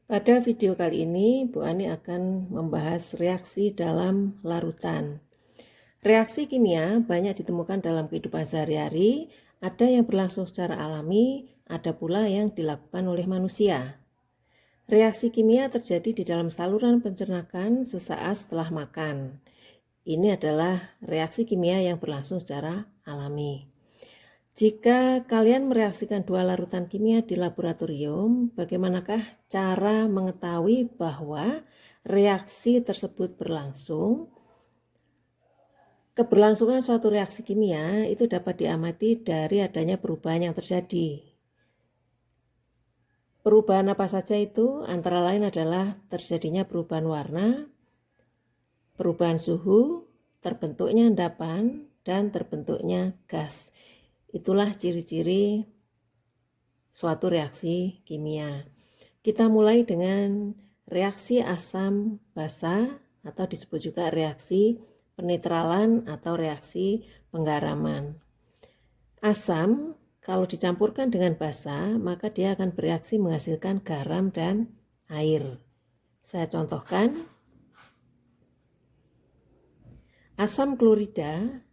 Pada video kali ini, Bu Ani akan membahas reaksi dalam larutan. Reaksi kimia banyak ditemukan dalam kehidupan sehari-hari, ada yang berlangsung secara alami, ada pula yang dilakukan oleh manusia. Reaksi kimia terjadi di dalam saluran pencernaan sesaat setelah makan. Ini adalah reaksi kimia yang berlangsung secara alami. Jika kalian mereaksikan dua larutan kimia di laboratorium, bagaimanakah cara mengetahui bahwa reaksi tersebut berlangsung? Keberlangsungan suatu reaksi kimia itu dapat diamati dari adanya perubahan yang terjadi. Perubahan apa saja itu? Antara lain adalah terjadinya perubahan warna, perubahan suhu, terbentuknya endapan, dan terbentuknya gas. Itulah ciri-ciri suatu reaksi kimia. Kita mulai dengan reaksi asam basa atau disebut juga reaksi penetralan atau reaksi penggaraman. Asam kalau dicampurkan dengan basa maka dia akan bereaksi menghasilkan garam dan air. Saya contohkan. Asam klorida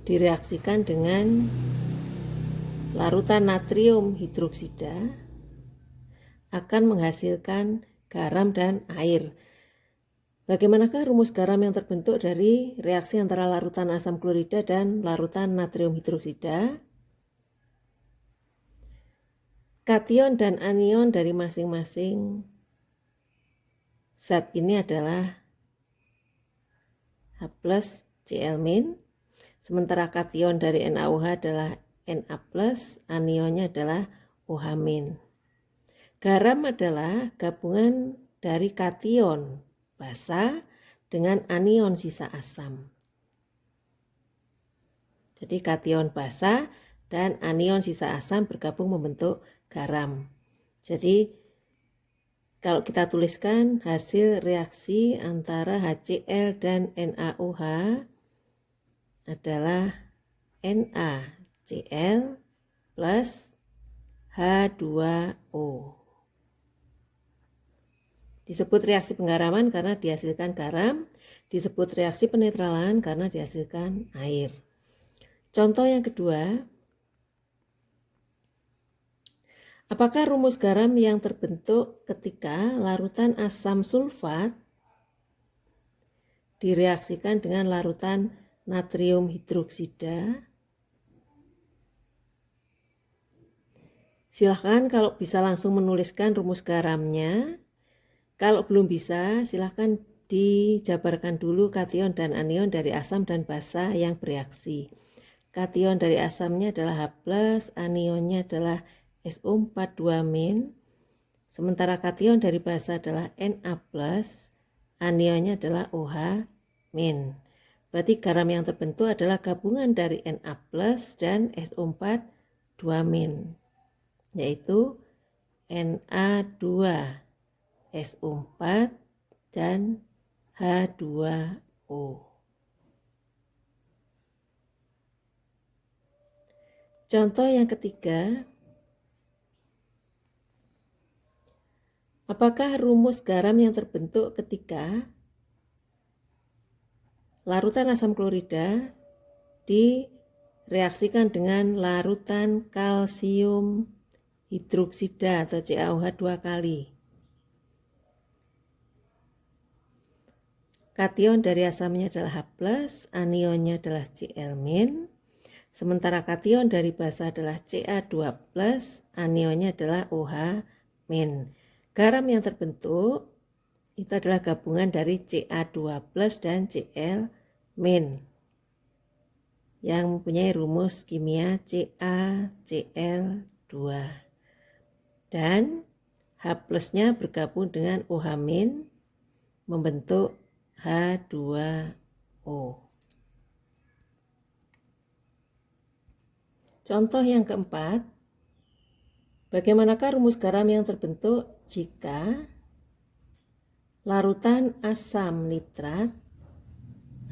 direaksikan dengan larutan natrium hidroksida akan menghasilkan garam dan air. Bagaimanakah rumus garam yang terbentuk dari reaksi antara larutan asam klorida dan larutan natrium hidroksida? Kation dan anion dari masing-masing zat ini adalah H plus Cl-, sementara kation dari NaOH adalah Na+, anionnya adalah OH-. Garam adalah gabungan dari kation basa dengan anion sisa asam. Jadi kation basa dan anion sisa asam bergabung membentuk garam. Jadi kalau kita tuliskan hasil reaksi antara HCl dan NaOH adalah NaCl plus H2O. Disebut reaksi penggaraman karena dihasilkan garam, disebut reaksi penetralan karena dihasilkan air. Contoh yang kedua, apakah rumus garam yang terbentuk ketika larutan asam sulfat direaksikan dengan larutan natrium hidroksida? Silahkan kalau bisa langsung menuliskan rumus garamnya. Kalau belum bisa, silahkan dijabarkan dulu kation dan anion dari asam dan basa yang bereaksi. Kation dari asamnya adalah H+, anionnya adalah SO4 2-, sementara kation dari basa adalah Na+, anionnya adalah OH-. Berarti garam yang terbentuk adalah gabungan dari Na+ dan SO4 2-, yaitu Na2 SO4 dan H2O. Contoh yang ketiga, apakah rumus garam yang terbentuk ketika larutan asam klorida direaksikan dengan larutan kalsium hidroksida atau CaOH 2 kali? Kation dari asamnya adalah H+, anionnya adalah Cl-, sementara kation dari basa adalah Ca2+, anionnya adalah OH-. Garam yang terbentuk itu adalah gabungan dari Ca2+ dan Cl- yang mempunyai rumus kimia CaCl2. Dan H+-nya bergabung dengan OH- membentuk H2O. Contoh yang keempat, bagaimanakah rumus garam yang terbentuk jika larutan asam nitrat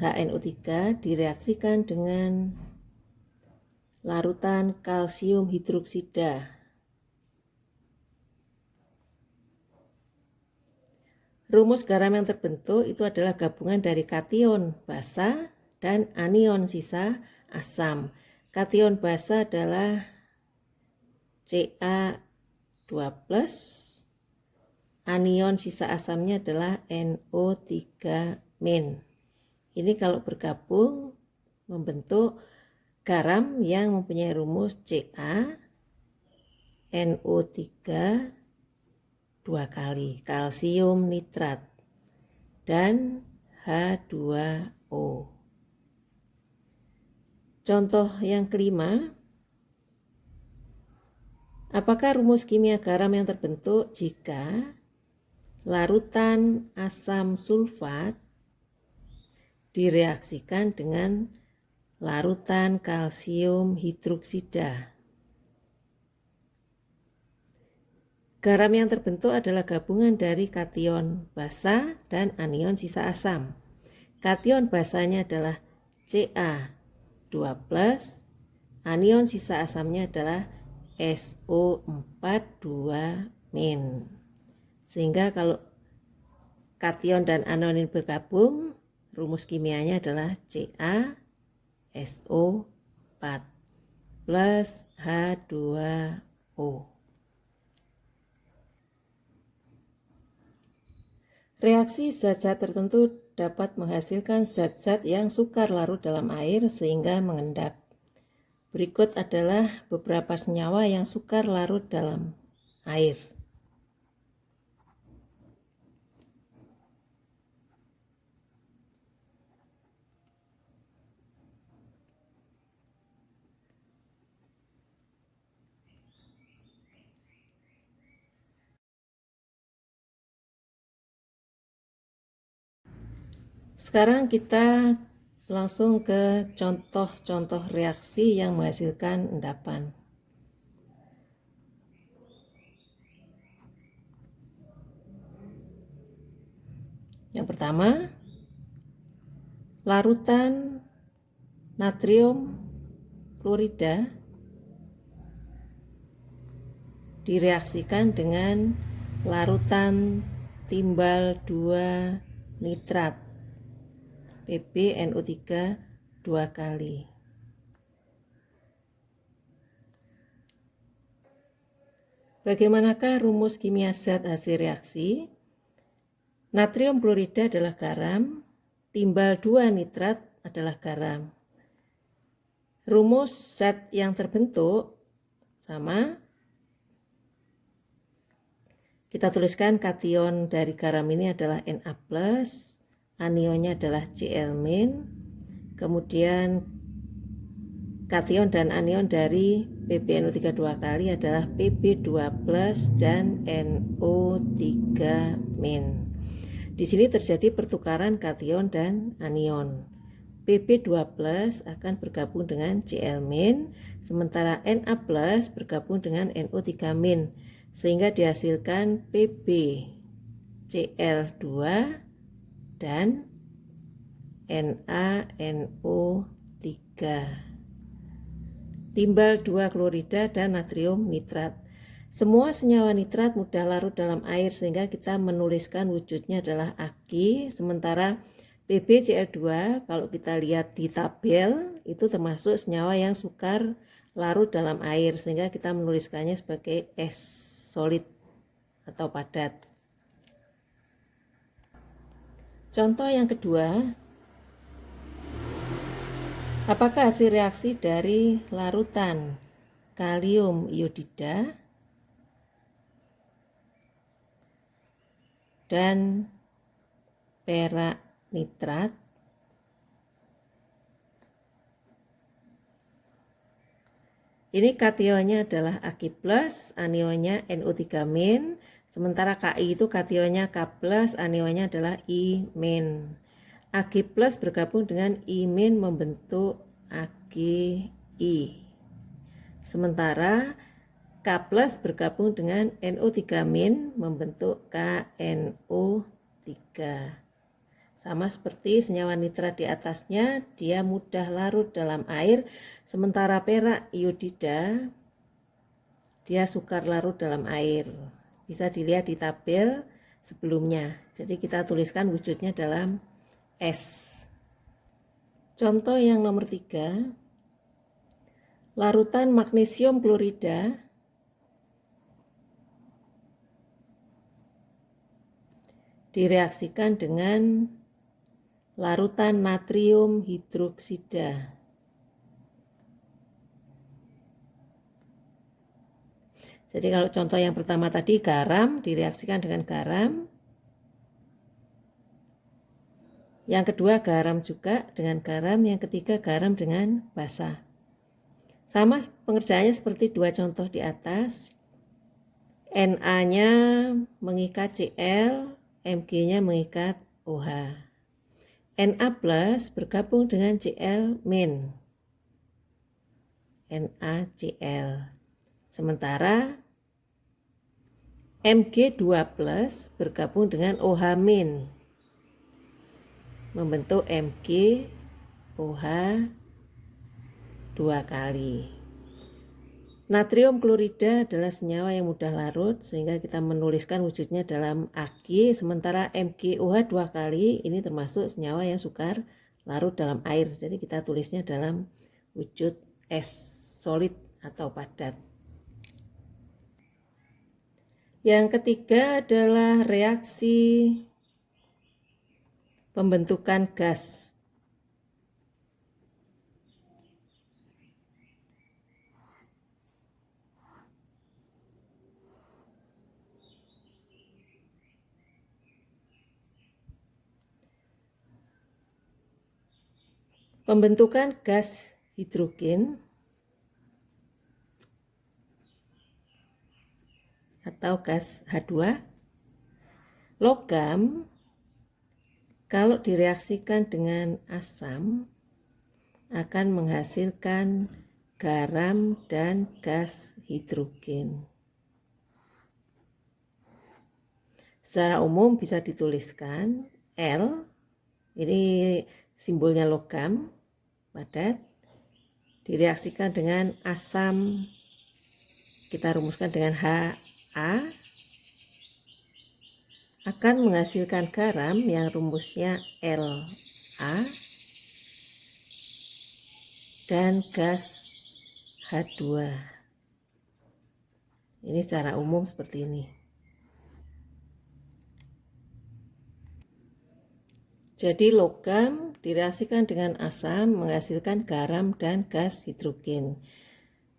HNO3 direaksikan dengan larutan kalsium hidroksida Rumus garam yang terbentuk itu adalah gabungan dari kation basa dan anion sisa asam. Kation basa adalah Ca2+, anion sisa asamnya adalah NO3-. Ini kalau bergabung membentuk garam yang mempunyai rumus Ca NO3 2 kali, kalsium nitrat, dan H2O. Contoh yang kelima, apakah rumus kimia garam yang terbentuk jika larutan asam sulfat direaksikan dengan larutan kalsium hidroksida? Garam yang terbentuk adalah gabungan dari kation basa dan anion sisa asam. Kation basanya adalah Ca2+, anion sisa asamnya adalah SO4 2-. Sehingga kalau kation dan anion ini bergabung, rumus kimianya adalah CaSO4 plus H2O. Reaksi zat-zat tertentu dapat menghasilkan zat-zat yang sukar larut dalam air sehingga mengendap. Berikut adalah beberapa senyawa yang sukar larut dalam air. Sekarang kita langsung ke contoh-contoh reaksi yang menghasilkan endapan. Yang pertama, larutan natrium klorida direaksikan dengan larutan timbal 2 nitrat PbNO3 2 kali. Bagaimanakah rumus kimia zat hasil reaksi? Natrium klorida adalah garam, timbal 2 nitrat adalah garam. Rumus zat yang terbentuk sama. Kita tuliskan kation dari garam ini adalah Na+, anionnya adalah Cl-, kemudian kation dan anion dari PbNO3 2 kali adalah Pb2+ dan NO3-. Di sini terjadi pertukaran kation dan anion. Pb2+ akan bergabung dengan Cl-, sementara Na+ bergabung dengan NO3-, sehingga dihasilkan Pb Cl2 dan NaNO3. Timbal 2 klorida dan natrium nitrat. Semua senyawa nitrat mudah larut dalam air sehingga kita menuliskan wujudnya adalah Ag, sementara PbCl2 kalau kita lihat di tabel itu termasuk senyawa yang sukar larut dalam air sehingga kita menuliskannya sebagai S solid atau padat. Contoh yang kedua, apakah hasil reaksi dari larutan kalium iodida dan perak nitrat ini kationnya adalah Ag+, anionnya NO3-, sementara Ki itu kationnya K+, anionnya adalah I-. Ag+ bergabung dengan I- membentuk Agi. Sementara K+ bergabung dengan NO3- membentuk KNO3. Sama seperti senyawa nitrat di atasnya, dia mudah larut dalam air, sementara perak iodida dia sukar larut dalam air. Bisa dilihat di tabel sebelumnya. Jadi kita tuliskan wujudnya dalam S. Contoh yang nomor 3, larutan magnesium klorida direaksikan dengan larutan natrium hidroksida. Jadi kalau contoh yang pertama tadi garam direaksikan dengan garam. Yang kedua garam juga dengan garam, yang ketiga garam dengan basa. Sama pengerjaannya seperti dua contoh di atas. Na-nya mengikat Cl, Mg-nya mengikat OH. Na plus bergabung dengan Cl min. NaCl. Sementara Mg2 plus bergabung dengan OH min. Membentuk Mg OH 2 kali. Natrium klorida adalah senyawa yang mudah larut sehingga kita menuliskan wujudnya dalam Ag, sementara MgOH 2 kali ini termasuk senyawa yang sukar larut dalam air. Jadi kita tulisnya dalam wujud S solid atau padat. Yang ketiga adalah reaksi pembentukan gas. Pembentukan gas hidrogen atau gas H2. Logam kalau direaksikan dengan asam akan menghasilkan garam dan gas hidrogen. Secara umum bisa dituliskan L, ini simbolnya logam padat, direaksikan dengan asam, kita rumuskan dengan Ha, akan menghasilkan garam yang rumusnya La dan gas H2. Ini secara umum seperti ini. Jadi logam direaksikan dengan asam menghasilkan garam dan gas hidrogen.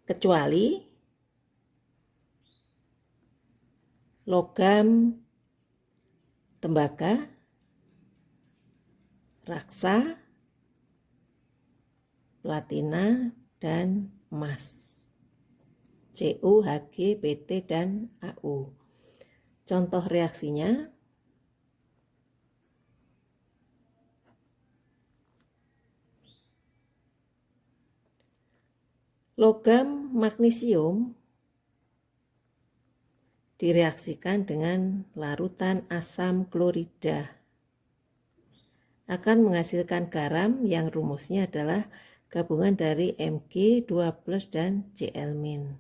Kecuali logam tembaga, raksa, platina, dan emas. Cu, Hg, Pt, dan Au. Contoh reaksinya: logam magnesium direaksikan dengan larutan asam klorida akan menghasilkan garam yang rumusnya adalah gabungan dari Mg2 plus dan Cl min,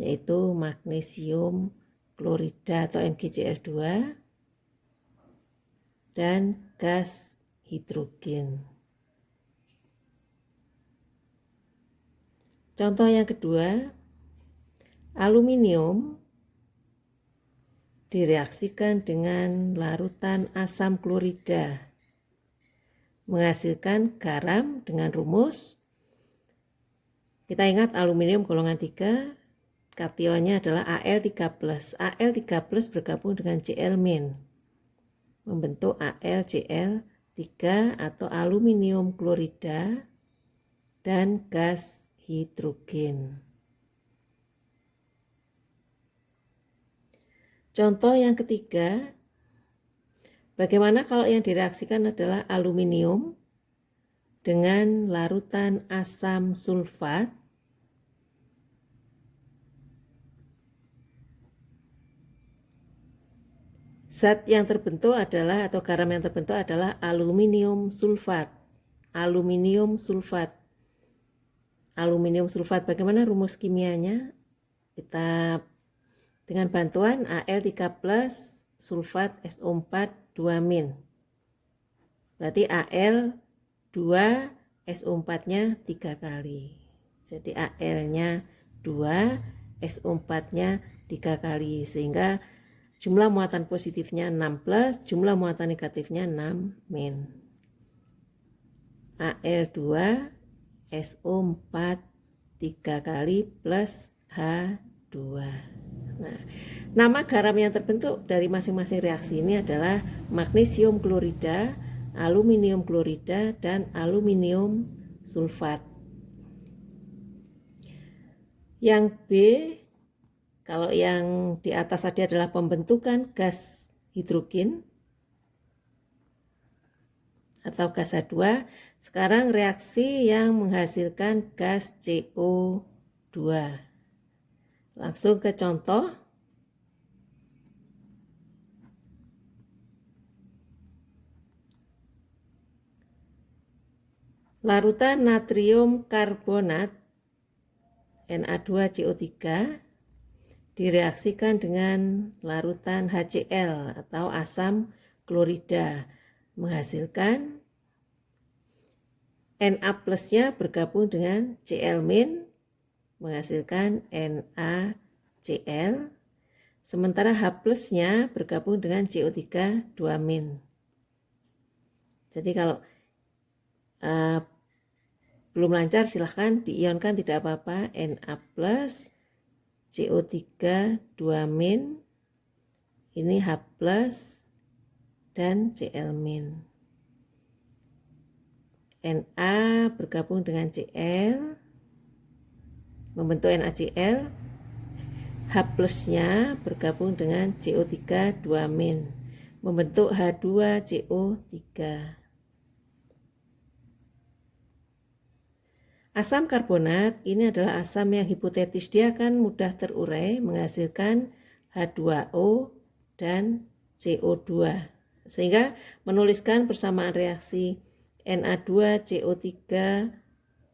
yaitu magnesium klorida atau MgCl2 dan gas hidrogen. Contoh yang kedua, aluminium direaksikan dengan larutan asam klorida menghasilkan garam dengan rumus, kita ingat aluminium golongan 3, kationnya adalah Al3+. Al3+ bergabung dengan Cl min membentuk AlCl3 atau aluminium klorida dan gas hidrogen. Contoh yang ketiga, bagaimana kalau yang direaksikan adalah aluminium dengan larutan asam sulfat zat yang terbentuk adalah atau garam yang terbentuk adalah aluminium sulfat. Aluminium sulfat. Aluminium sulfat, bagaimana rumus kimianya? Kita dengan bantuan Al3+ sulfat SO4 2-. Berarti Al 2, SO4-nya 3 kali. Jadi Al-nya 2, SO4-nya 3 kali. Sehingga jumlah muatan positifnya 6 plus, jumlah muatan negatifnya 6 min. Al2, SO4 3 kali plus H2. Nah, nama garam yang terbentuk dari masing-masing reaksi ini adalah magnesium klorida, aluminium klorida, dan aluminium sulfat. Yang B, kalau yang di atas tadi adalah pembentukan gas hidrogen atau gas H2, sekarang reaksi yang menghasilkan gas CO2. Langsung ke contoh. Larutan natrium karbonat Na2CO3 direaksikan dengan larutan HCl atau asam klorida, menghasilkan Na plusnya bergabung dengan Cl min, menghasilkan NaCl, sementara H plusnya bergabung dengan CO3 2 min. Jadi kalau belum lancar silahkan diionkan, tidak apa-apa. Na plus, CO3 2 min, ini H plus, dan Cl min. Na bergabung dengan Cl, membentuk NaCl. H plusnya bergabung dengan CO3 2 min, membentuk H2CO3. Asam karbonat ini adalah asam yang hipotetis, dia akan mudah terurai, menghasilkan H2O dan CO2. Sehingga menuliskan persamaan reaksi Na2CO3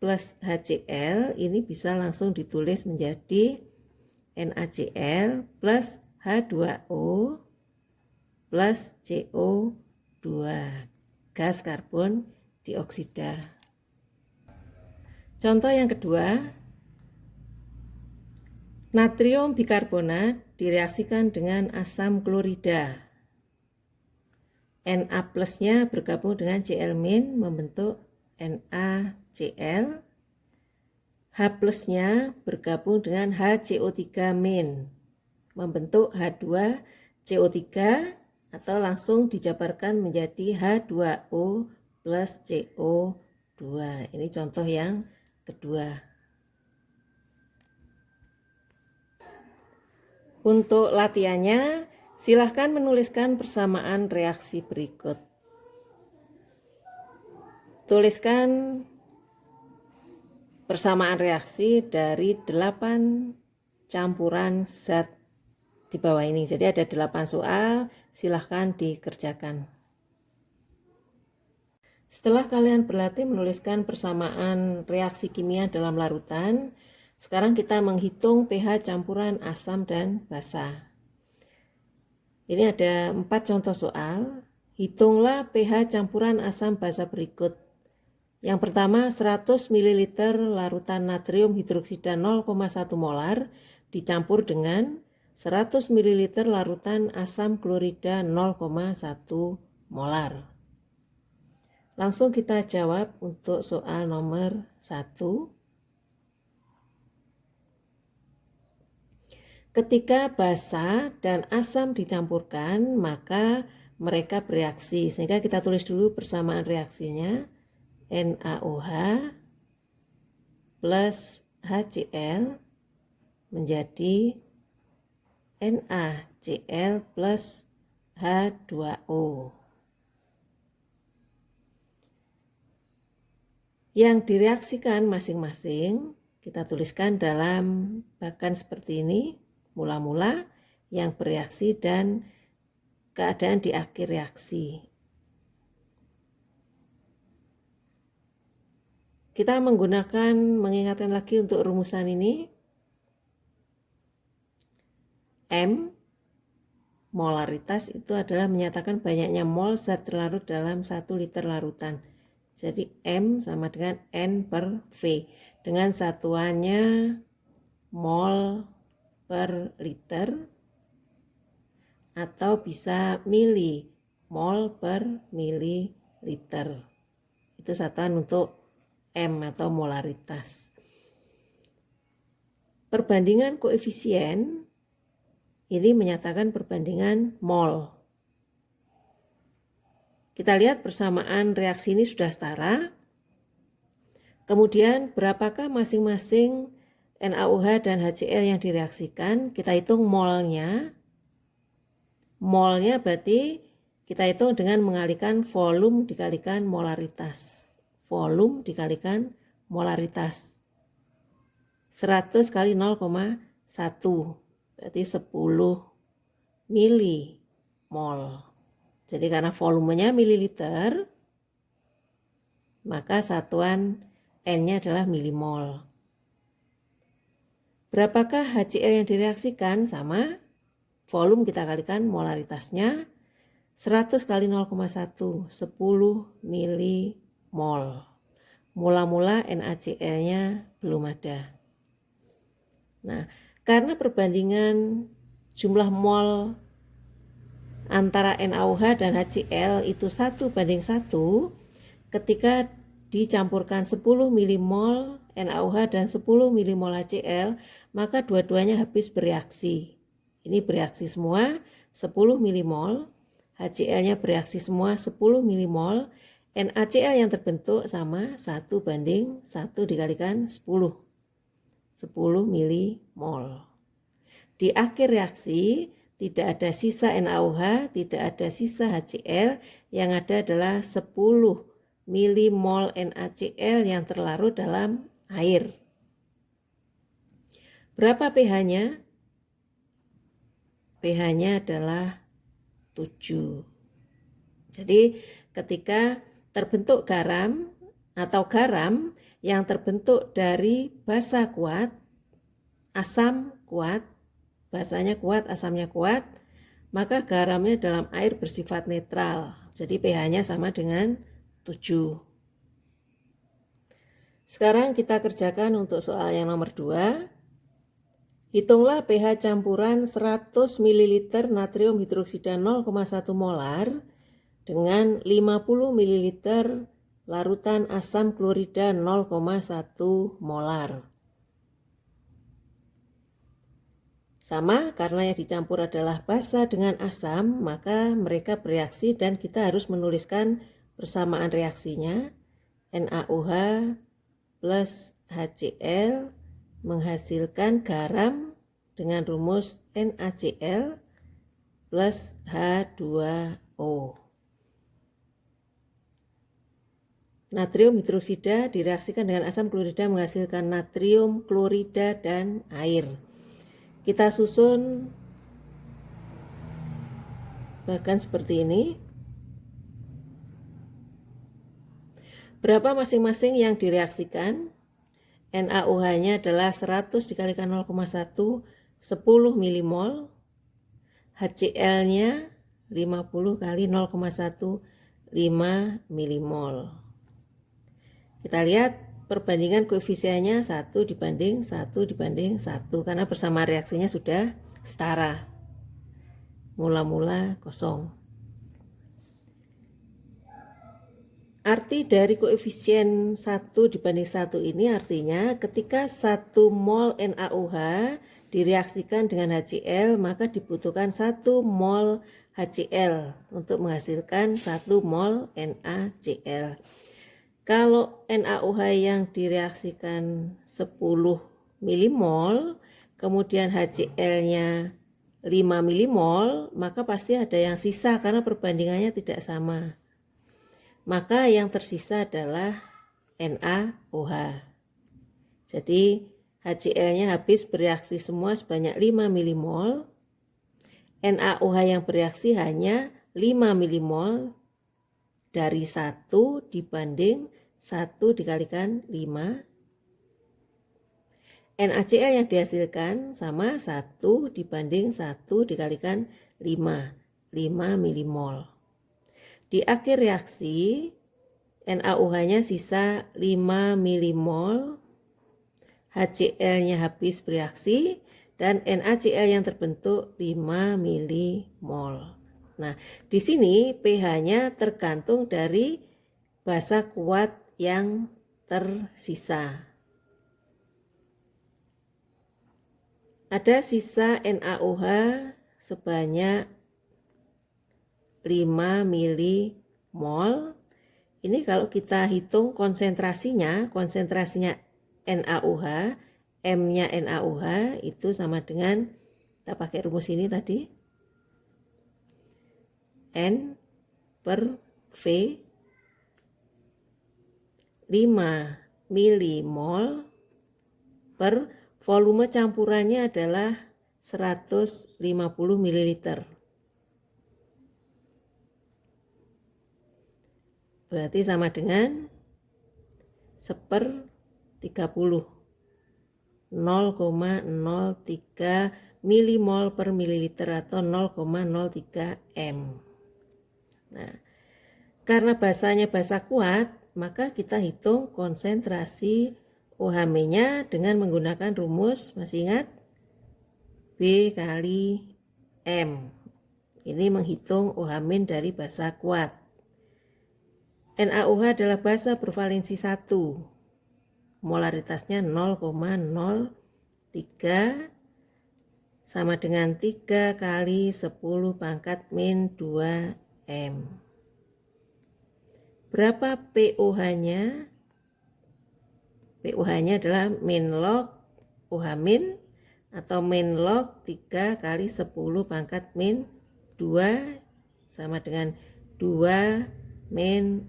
plus HCl ini bisa langsung ditulis menjadi NaCl plus H2O plus CO2, gas karbon dioksida. Contoh yang kedua, natrium bikarbonat direaksikan dengan asam klorida. Na plusnya bergabung dengan Cl min, membentuk NaCl. H plusnya bergabung dengan HCO3 min, membentuk H2CO3, atau langsung dijabarkan menjadi H2O plus CO2. Ini contoh yang kedua. Untuk latihannya, silahkan menuliskan persamaan reaksi berikut. Tuliskan persamaan reaksi dari 8 campuran zat di bawah ini. Jadi ada 8 soal, silahkan dikerjakan. Setelah kalian berlatih menuliskan persamaan reaksi kimia dalam larutan, sekarang kita menghitung pH campuran asam dan basa. Ini ada 4 contoh soal. Hitunglah pH campuran asam basa berikut. Yang pertama, 100 ml larutan natrium hidroksida 0,1 molar dicampur dengan 100 ml larutan asam klorida 0,1 molar. Langsung kita jawab untuk soal nomor 1. Ketika basa dan asam dicampurkan, maka mereka bereaksi. Sehingga kita tulis dulu persamaan reaksinya. NaOH plus HCl menjadi NaCl plus H2O. Yang direaksikan masing-masing kita tuliskan dalam bagan seperti ini. Mula-mula, yang bereaksi, dan keadaan di akhir reaksi. Kita mengingatkan lagi untuk rumusan ini. M molaritas itu adalah menyatakan banyaknya mol zat terlarut dalam 1 liter larutan. Jadi M sama dengan N per V. Dengan satuannya mol per liter atau bisa mili, mol per mililiter. Itu satuan untuk M atau molaritas. Perbandingan koefisien ini menyatakan perbandingan mol. Kita lihat persamaan reaksi ini sudah setara. Kemudian berapakah masing-masing NaOH dan HCl yang direaksikan? Kita hitung molnya. Molnya berarti kita hitung dengan mengalihkan volume dikalikan molaritas. Volume dikalikan molaritas. 100 kali 0,1 berarti 10 milimol. Jadi karena volumenya mililiter, maka satuan N-nya adalah milimol. Berapakah HCl yang direaksikan? Sama, volume kita kalikan molaritasnya, 100 kali 0,1, 10 milimol. Mula-mula NaCl-nya belum ada. Nah, karena perbandingan jumlah mol antara NaOH dan HCl itu 1:1, ketika dicampurkan 10 milimol NaOH dan 10 milimol HCl, maka dua-duanya habis bereaksi. Ini bereaksi semua 10 milimol, HCl-nya bereaksi semua 10 milimol, NaCl yang terbentuk sama 1:1 dikalikan 10 milimol. Di akhir reaksi tidak ada sisa NaOH, tidak ada sisa HCl, yang ada adalah 10 milimol NaCl yang terlarut dalam air. Berapa pH-nya? pH-nya adalah 7. Jadi ketika terbentuk garam atau garam yang terbentuk dari basa kuat, asam kuat, basanya kuat, asamnya kuat, maka garamnya dalam air bersifat netral. Jadi pH-nya sama dengan 7. Sekarang kita kerjakan untuk soal yang nomor 2. Hitunglah pH campuran 100 ml natrium hidroksida 0,1 molar dengan 50 ml larutan asam klorida 0,1 molar. Sama, karena yang dicampur adalah basa dengan asam, maka mereka bereaksi dan kita harus menuliskan persamaan reaksinya. NaOH plus HCl menghasilkan garam dengan rumus NaCl plus H2O. Natrium hidroksida direaksikan dengan asam klorida menghasilkan natrium klorida dan air. Kita susun bahkan seperti ini. Berapa masing-masing yang direaksikan? NaOH-nya adalah 100 dikalikan 0,1, 10 milimol. HCl-nya 50 kali 0,1, 5 milimol. Kita lihat perbandingan koefisiennya 1:1 karena persamaan reaksinya sudah setara. Mula-mula kosong. Arti dari koefisien 1:1 ini artinya ketika 1 mol NaOH direaksikan dengan HCl, maka dibutuhkan 1 mol HCl untuk menghasilkan 1 mol NaCl. Kalau NaOH yang direaksikan 10 milimol, kemudian HCl-nya 5 milimol, maka pasti ada yang sisa karena perbandingannya tidak sama. Maka yang tersisa adalah NaOH. Jadi HCl-nya habis bereaksi semua sebanyak 5 milimol. NaOH yang bereaksi hanya 5 milimol dari 1 dibanding 1 dikalikan 5. NaCl yang dihasilkan sama 1 dibanding 1 dikalikan 5 milimol. Di akhir reaksi NaOH-nya sisa 5 milimol, HCl-nya habis bereaksi, dan NaCl yang terbentuk 5 milimol. Nah, di sini pH-nya tergantung dari basa kuat yang tersisa. Ada sisa NaOH sebanyak 5 milimol. Ini kalau kita hitung konsentrasinya NaOH, M-nya NaOH itu sama dengan, kita pakai rumus ini tadi, N per V 5 milimol per volume campurannya adalah 150 ml. Berarti sama dengan 1/30, 0,03 milimol per mililiter atau 0,03 M. Nah, karena basanya basa kuat, maka kita hitung konsentrasi OH-nya dengan menggunakan rumus, masih ingat? B kali M. Ini menghitung OH- dari basa kuat. NaOH adalah basa bervalensi 1. Molaritasnya 0,03 sama dengan 3 kali 10 pangkat min 2 M. Berapa pOH-nya? pOH-nya adalah min log OH- atau min log 3 kali 10 pangkat min 2 sama dengan 2 min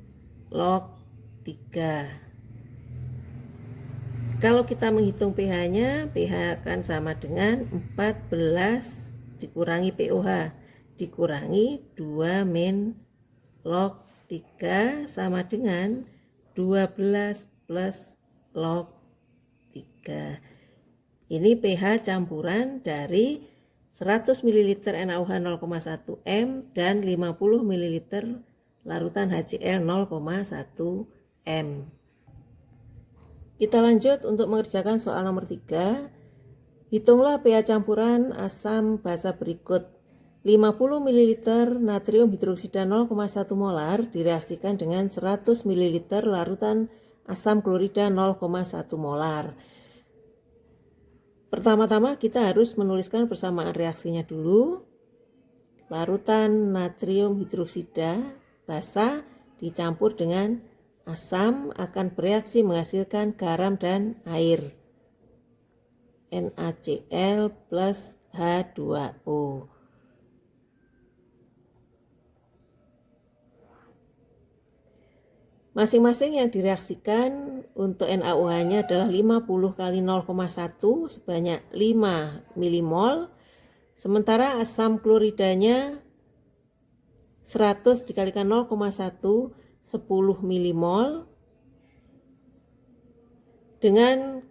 log 3. Kalau kita menghitung pH-nya, pH akan sama dengan 14 dikurangi pOH dikurangi 2 min log 3 sama dengan 12 plus log 3. Ini pH campuran dari 100 ml NaOH 0,1 M dan 50 ml larutan HCl 0,1 M. Kita lanjut untuk mengerjakan soal nomor 3. Hitunglah pH campuran asam basa berikut. 50 ml natrium hidroksida 0,1 molar direaksikan dengan 100 ml larutan asam klorida 0,1 molar. Pertama-tama kita harus menuliskan persamaan reaksinya dulu. Larutan natrium hidroksida basa dicampur dengan asam akan bereaksi menghasilkan garam dan air. NaCl plus H2O. Masing-masing yang direaksikan untuk NaOH-nya adalah 50 kali 0,1 sebanyak 5 milimol. Sementara asam kloridanya 100 dikalikan 0,1 10 milimol. Dengan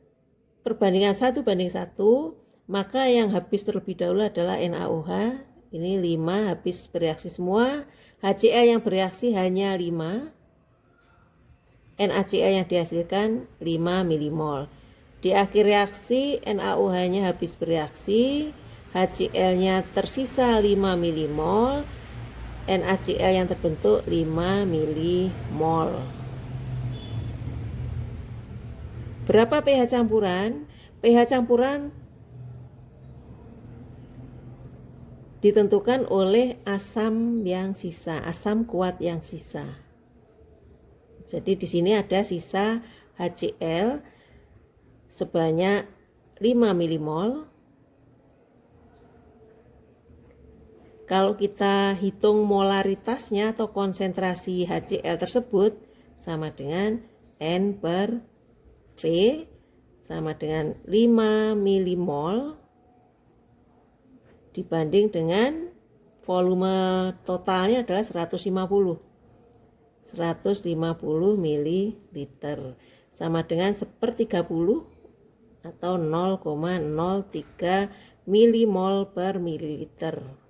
perbandingan 1:1, maka yang habis terlebih dahulu adalah NaOH. Ini 5 habis bereaksi semua. HCl yang bereaksi hanya 5. NaCl yang dihasilkan 5 milimol. Di akhir reaksi NaOH-nya habis bereaksi, HCl-nya tersisa 5 milimol, NaCl yang terbentuk 5 milimol. Berapa pH campuran? pH campuran ditentukan oleh asam yang sisa, asam kuat yang sisa. Jadi di sini ada sisa HCl sebanyak 5 milimol. Kalau kita hitung molaritasnya atau konsentrasi HCl tersebut sama dengan N per V sama dengan 5 milimol dibanding dengan volume totalnya adalah 150 ml sama dengan 1/30 atau 0,03 milimol per mililiter.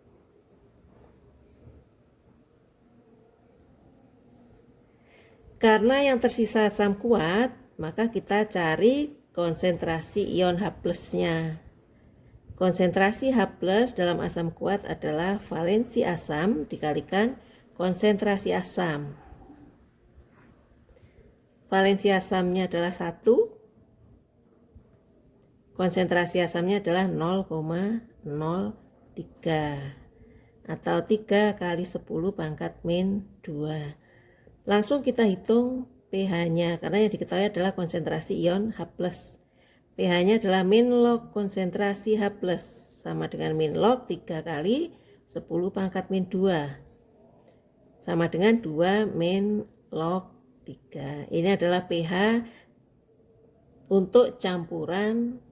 Karena yang tersisa asam kuat, maka kita cari konsentrasi ion H+-nya. Konsentrasi H+ dalam asam kuat adalah valensi asam dikalikan konsentrasi asam. Valensi asamnya adalah 1, konsentrasi asamnya adalah 0,03 atau 3 kali 10 pangkat min 2. Langsung kita hitung pH-nya, karena yang diketahui adalah konsentrasi ion H+. pH-nya adalah min log konsentrasi H+, sama dengan min log 3 kali 10 pangkat min 2, sama dengan 2 min log 3. Ini adalah pH untuk campuran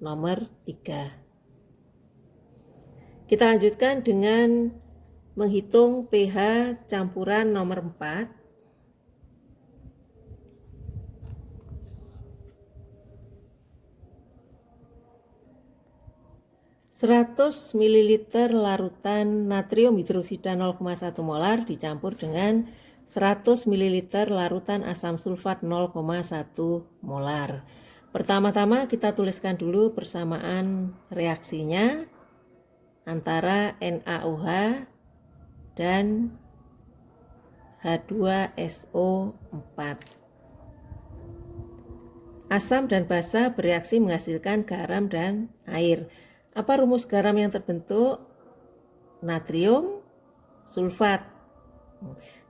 nomor 3. Kita lanjutkan dengan menghitung pH campuran nomor 4. 100 ml larutan natrium hidroksida 0,1 molar dicampur dengan 100 ml larutan asam sulfat 0,1 molar. Pertama-tama kita tuliskan dulu persamaan reaksinya antara NaOH dan H2SO4. Asam dan basa bereaksi menghasilkan garam dan air. Apa rumus garam yang terbentuk? Natrium sulfat.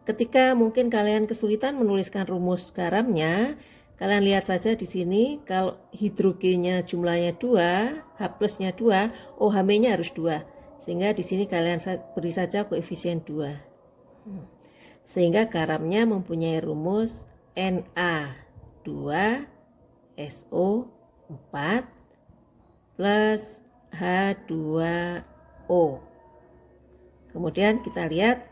Ketika mungkin kalian kesulitan menuliskan rumus garamnya, kalian lihat saja di sini, kalau hidrogennya jumlahnya 2, H+-nya 2, OH-nya harus 2. Sehingga di sini kalian beri saja koefisien 2. Sehingga garamnya mempunyai rumus Na2SO4 plus H2O. Kemudian kita lihat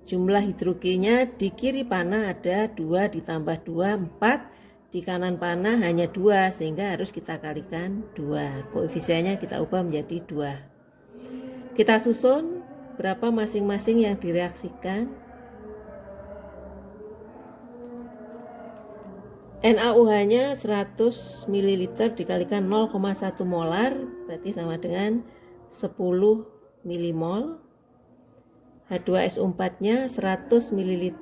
jumlah hidrogennya di kiri panah ada 2 ditambah 2, 4. Di kanan panah hanya 2, sehingga harus kita kalikan 2. Koefisiennya kita ubah menjadi 2. Kita susun berapa masing-masing yang direaksikan. NaOH-nya 100 ml dikalikan 0,1 molar, berarti sama dengan 10 milimol. H2SO4-nya 100 ml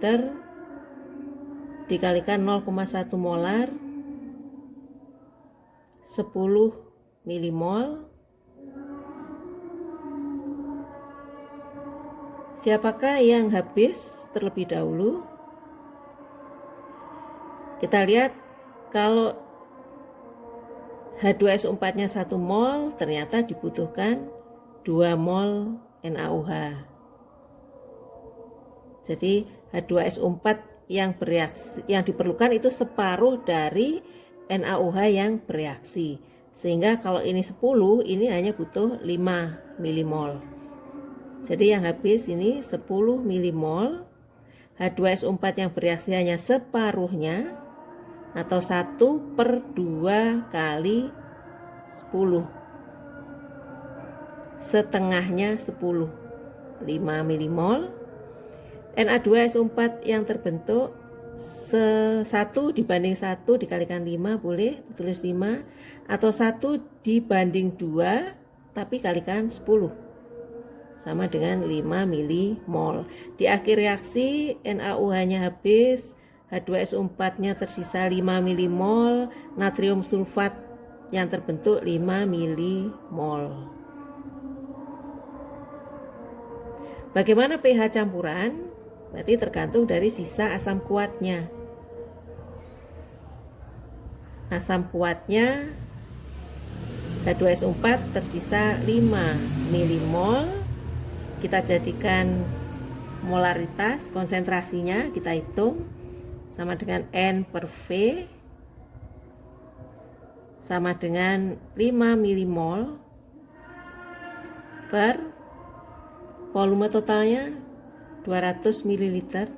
dikalikan 0,1 molar, 10 milimol. Siapakah yang habis terlebih dahulu? Kita lihat kalau H2SO4-nya 1 mol, ternyata dibutuhkan 2 mol NaOH. Jadi H2SO4 yang bereaksi, yang diperlukan itu separuh dari NaOH yang bereaksi. Sehingga kalau ini 10, ini hanya butuh 5 milimol. Jadi yang habis ini 10 milimol. H2SO4 yang bereaksi hanya separuhnya, atau 1/2 kali 10, setengahnya 10, 5 milimol. Na2SO4 yang terbentuk 1 dibanding 1 dikalikan 5, boleh ditulis 5, atau 1 dibanding 2 tapi kalikan 10, sama dengan 5 milimol. Di akhir reaksi NaOH-nya habis, H2SO4-nya tersisa 5 milimol, natrium sulfat yang terbentuk 5 milimol. Bagaimana pH campuran? Berarti tergantung dari sisa asam kuatnya. Asam kuatnya H2SO4 tersisa 5 milimol. Kita jadikan molaritas, konsentrasinya kita hitung, sama dengan N per V, sama dengan 5 milimol per volume totalnya 200 ml.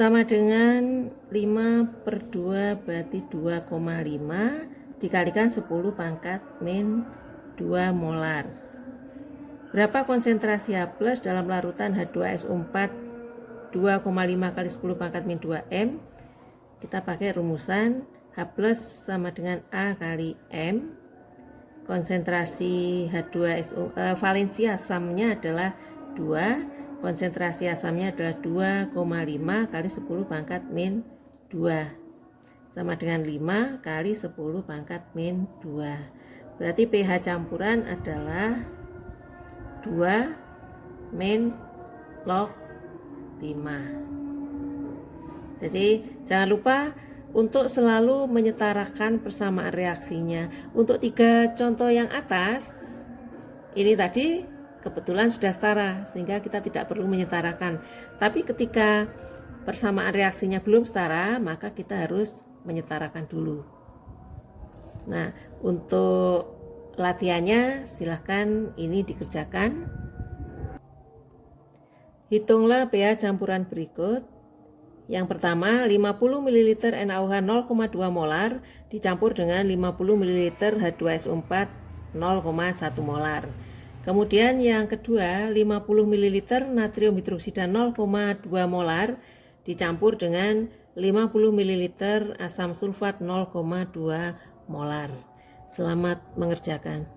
sama dengan 5/2 berarti 2,5 dikalikan 10 pangkat min 2 molar. Berapa konsentrasi H+ dalam larutan H2SO4 2,5 kali 10 pangkat min 2M? Kita pakai rumusan H+ sama dengan A kali M. Konsentrasi H2SO valensi asamnya adalah 2, konsentrasi asamnya adalah 2,5 kali 10 pangkat min 2 sama dengan 5 kali 10 pangkat min 2. Berarti pH campuran adalah 2 min log 5. Jadi jangan lupa untuk selalu menyetarakan persamaan reaksinya. Untuk 3 contoh yang atas, ini tadi kebetulan sudah setara sehingga kita tidak perlu menyetarakan. Tapi ketika persamaan reaksinya belum setara, maka kita harus menyetarakan dulu. Nah, untuk latihannya silahkan ini dikerjakan. Hitunglah pH campuran berikut. Yang pertama, 50 ml NaOH 0,2 molar dicampur dengan 50 ml H2SO4 0,1 molar. Kemudian yang kedua, 50 ml natrium hidroksida 0,2 molar dicampur dengan 50 ml asam sulfat 0,2 molar. Selamat mengerjakan.